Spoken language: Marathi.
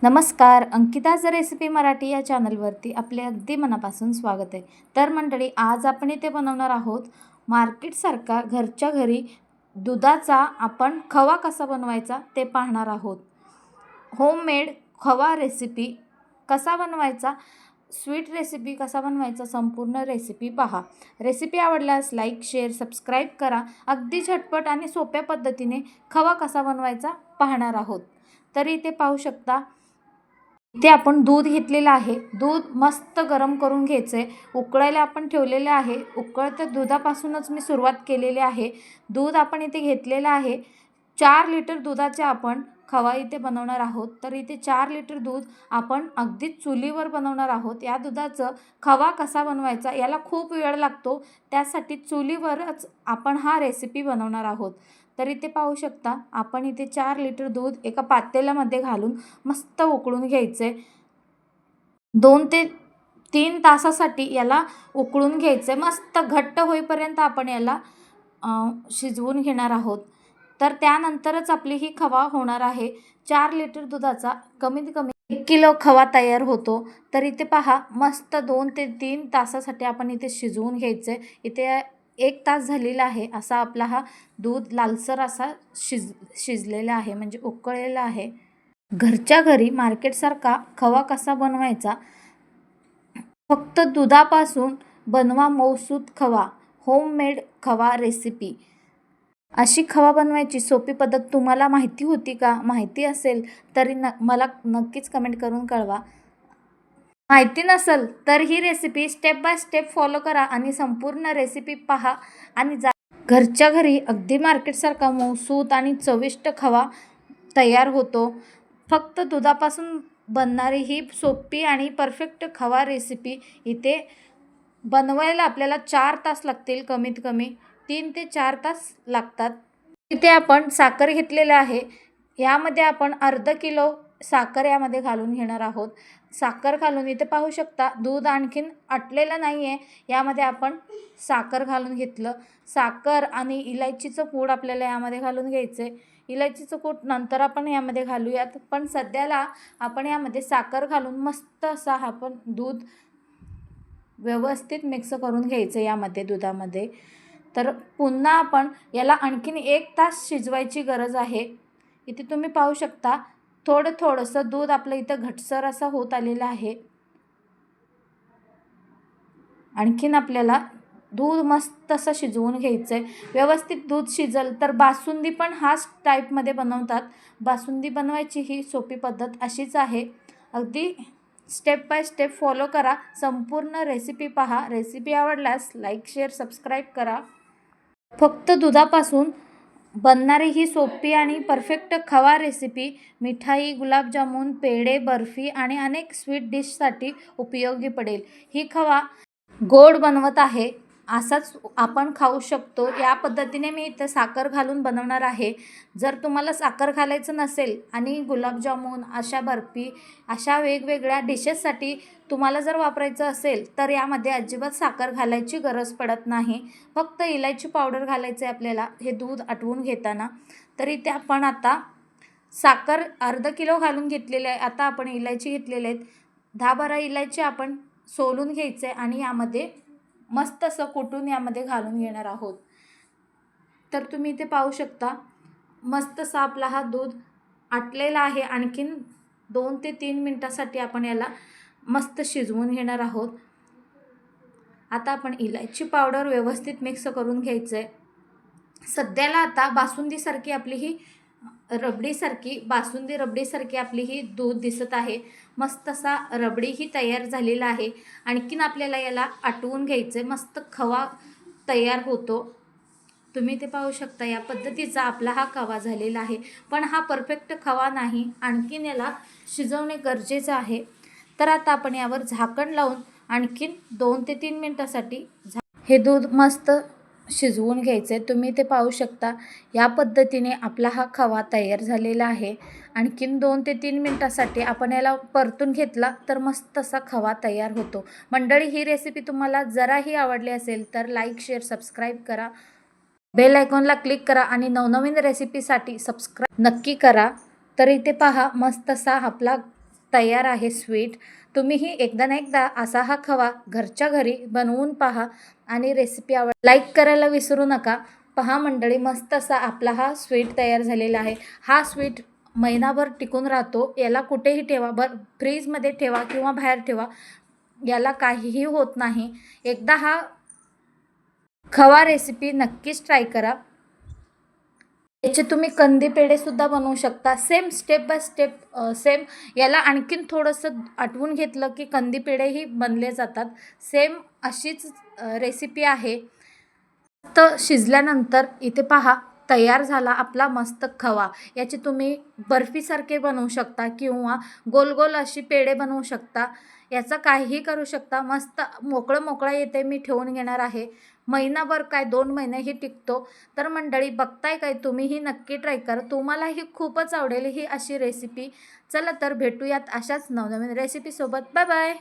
नमस्कार, अंकिताज रेसिपी मराठी या चॅनलवरती आपले अगदी मनापासून स्वागत आहे. तर मंडळी, आज आपण इथे बनवणार आहोत मार्केटसारखा घरच्या घरी दुधाचा आपण खवा कसा बनवायचा ते पाहणार आहोत. होममेड खवा रेसिपी कसा बनवायचा, स्वीट रेसिपी कसा बनवायचा, संपूर्ण रेसिपी पहा. रेसिपी आवडल्यास लाईक, शेअर, सबस्क्राईब करा. अगदी झटपट आणि सोप्या पद्धतीने खवा कसा बनवायचा पाहणार आहोत. तरी इथे पाहू शकता, इथे आपण दूध घेतलेलं आहे. दूध मस्त गरम करून घ्यायचं आहे. उकळायला आपण ठेवलेलं आहे. उकळत्या दुधापासूनच मी सुरुवात केलेली आहे. दूध आपण इथे घेतलेलं आहे. 4 लिटर दुधाचे आपण खवा इथे बनवणार आहोत. तर इथे 4 लिटर दूध आपण अगदीच चुलीवर बनवणार आहोत. या दुधाचं खवा कसा बनवायचा याला खूप वेळ लागतो. त्यासाठी चुलीवरच आपण हा रेसिपी बनवणार आहोत. तर इथे पाहू शकता, आपण इथे 4 लिटर दूध एका पातेल्यामध्ये घालून मस्त उकळून घ्यायचं आहे. 2 ते 3 तासासाठी याला उकळून घ्यायचं आहे. मस्त घट्ट होईपर्यंत आपण याला शिजवून घेणार आहोत. तर त्यानंतरच आपली ही खवा होणार आहे. 4 लिटर दुधाचा कमीत कमी 1 किलो खवा तयार होतो. तर इथे पहा, मस्त 2 ते 3 तासासाठी आपण इथे शिजवून घ्यायचं आहे. इथे 1 तास झालेला आहे. असा आपला हा दूध लालसर असा शिजलेला आहे, म्हणजे उकळलेला आहे. घरच्या घरी मार्केटसारखा खवा कसा बनवायचा, फक्त दुधापासून बनवा मऊसूत खवा. होममेड खवा रेसिपी. अशी खवा बनवायची सोपी पद्धत तुम्हाला माहिती होती का? माहिती असेल तरी मला नक्कीच कमेंट करून कळवा. माहिती नसेल तर ही recipe step by step follow करा आणि संपूर्ण रेसिपी पहा आणि घरच्या घरी अगदी मार्केटसारखा मऊसूत आणि चविष्ट खवा तयार होतो. फक्त दुधापासून बनणारी ही सोपी आणि परफेक्ट खवा रेसिपी इथे बनवायला आपल्याला 4 तास लागतील. कमीत कमी 3 ते 4 तास लागतात. इथे आपण साखर घेतलेलं आहे. यामध्ये आपण अर्धा किलो साखर यामध्ये घालून घेणार आहोत. साखर घालून इथे पाहू शकता, दूध आणखीन आटलेलं नाही आहे. यामध्ये आपण साखर घालून घेतलं. साखर आणि इलायचीचं पूड आपल्याला यामध्ये घालून घ्यायचं आहे. इलायचीचं कूट नंतर आपण यामध्ये घालूयात, पण सध्याला आपण यामध्ये साखर घालून मस्त असा आपण दूध व्यवस्थित मिक्स करून घ्यायचं यामध्ये दुधामध्ये. तर पुन्हा आपण याला आणखीन 1 तास शिजवायची गरज आहे. इथे तुम्ही पाहू शकता, थोडंसं दूध आपलं इथं घटसर असा होत आलेलं आहे. आणखीन आपल्याला दूध मस्त असं शिजवून घ्यायचं आहे. व्यवस्थित दूध शिजल तर बासुंदी पण हाच टाईपमध्ये बनवतात. बासुंदी बनवायची ही सोपी पद्धत अशीच आहे. अगदी स्टेप बाय स्टेप फॉलो करा. संपूर्ण रेसिपी पहा. रेसिपी आवडल्यास लाईक, शेअर, सबस्क्राईब करा. फक्त दुधापासून बनणारी ही सोपी आणि परफेक्ट खवा रेसिपी मिठाई, गुलाबजामुन, पेढे, बर्फी आणि अनेक स्वीट डिशसाठी उपयोगी पडेल. ही खवा गोड बनवत आहे, असाच आपण खाऊ शकतो. या पद्धतीने मी इथं साखर घालून बनवणार आहे. जर तुम्हाला साखर घालायचं नसेल आणि गुलाबजामुन, अशा बर्फी, अशा वेगवेगळ्या डिशेससाठी तुम्हाला जर वापरायचं असेल तर यामध्ये अजिबात साखर घालायची गरज पडत नाही. फक्त इलायची पावडर घालायचं आहे आपल्याला हे दूध आटवून घेताना. तर इथे आपण आता साखर अर्धा किलो घालून घेतलेली आहे. आता आपण इलायची घेतलेले आहेत. 10-12 इलायची आपण सोलून घ्यायचं आहे आणि यामध्ये मस्त असं कुटून यामध्ये घालून घेणार आहोत. तर तुम्ही इथे पाहू शकता, मस्त असा आपला हा दूध आटलेला आहे. आणखीन 2 ते 3 मिनटासाठी आपण याला मस्त शिजवून घेणार आहोत. आता आपण इलायची पावडर व्यवस्थित मिक्स करून घ्यायचं आहे. सध्याला आता बासुंदीसारखी आपली ही बासुंदी रबडीसारखी आपली ही दूध दिसत आहे. मस्त असा रबडी ही तयार झालेला आहे. आणखीन आपल्याला याला आटवून घ्यायचं आहे. मस्त खवा तयार होतो. तुम्ही ते पाहू शकता, या पद्धतीचा आपला हा खवा झालेला आहे. पण हा परफेक्ट खवा नाही, आणखीन याला शिजवणे गरजेचं आहे. तर आता आपण यावर झाकण लावून आणखीन 2 ते 3 मिनटासाठी हे दूध मस्त शिजवून घ्यायचं आहे. तुम्ही ते पाहू शकता, या पद्धतीने आपला हा खवा तयार झालेला आहे. आणखीन 2 ते 3 मिनटासाठी आपण याला परतून घेतला तर मस्त असा खवा तयार होतो. मंडळी, ही रेसिपी तुम्हाला जराही आवडली असेल तर लाईक, शेअर, सबस्क्राईब करा. बेल आयकॉनला क्लिक करा आणि नवनवीन रेसिपीसाठी सबस्क्राईब नक्की करा. तर इथे पहा, मस्त असा आपला तयार आहे स्वीट. तुम्हीही एकदा ना एकदा असा हा खवा घरच्या घरी बनवून पहा आणि रेसिपी लाईक करायला विसरू नका. पहा मंडळी, मस्त असा आपला हा स्वीट तयार झालेला आहे. हा स्वीट महिनाभर टिकून राहतो. याला कुठेही ठेवा, फ्रीजमध्ये ठेवा किंवा बाहेर ठेवा, याला काहीही होत नाही. एकदा हा खवा रेसिपी नक्कीच ट्राय करा. याचे तुम्ही कंदी पेढेसुद्धा बनवू शकता. Same step by step same. याला आणखीन थोडंसं आठवून घेतलं की कंदी पेढेही बनले जातात. सेम अशीच रेसिपी आहे. तर शिजल्यानंतर इथे पहा तयार झाला आपला मस्त खवा. याचे तुम्ही बर्फीसारखे बनवू शकता किंवा गोल गोल अशी पेढे बनवू शकता. याचा काहीही करू शकता. मस्त मोकळं मोकळं येते. मी ठेवून घेणार आहे. महिनाभर काय 2 महिनेही टिकतो. तर मंडळी, बघताय काय, तुम्हीही नक्की ट्राय करा. तुम्हालाही खूपच आवडेल ही अशी रेसिपी. चला तर भेटूयात अशाच नवनवीन रेसिपीसोबत. Bye bye.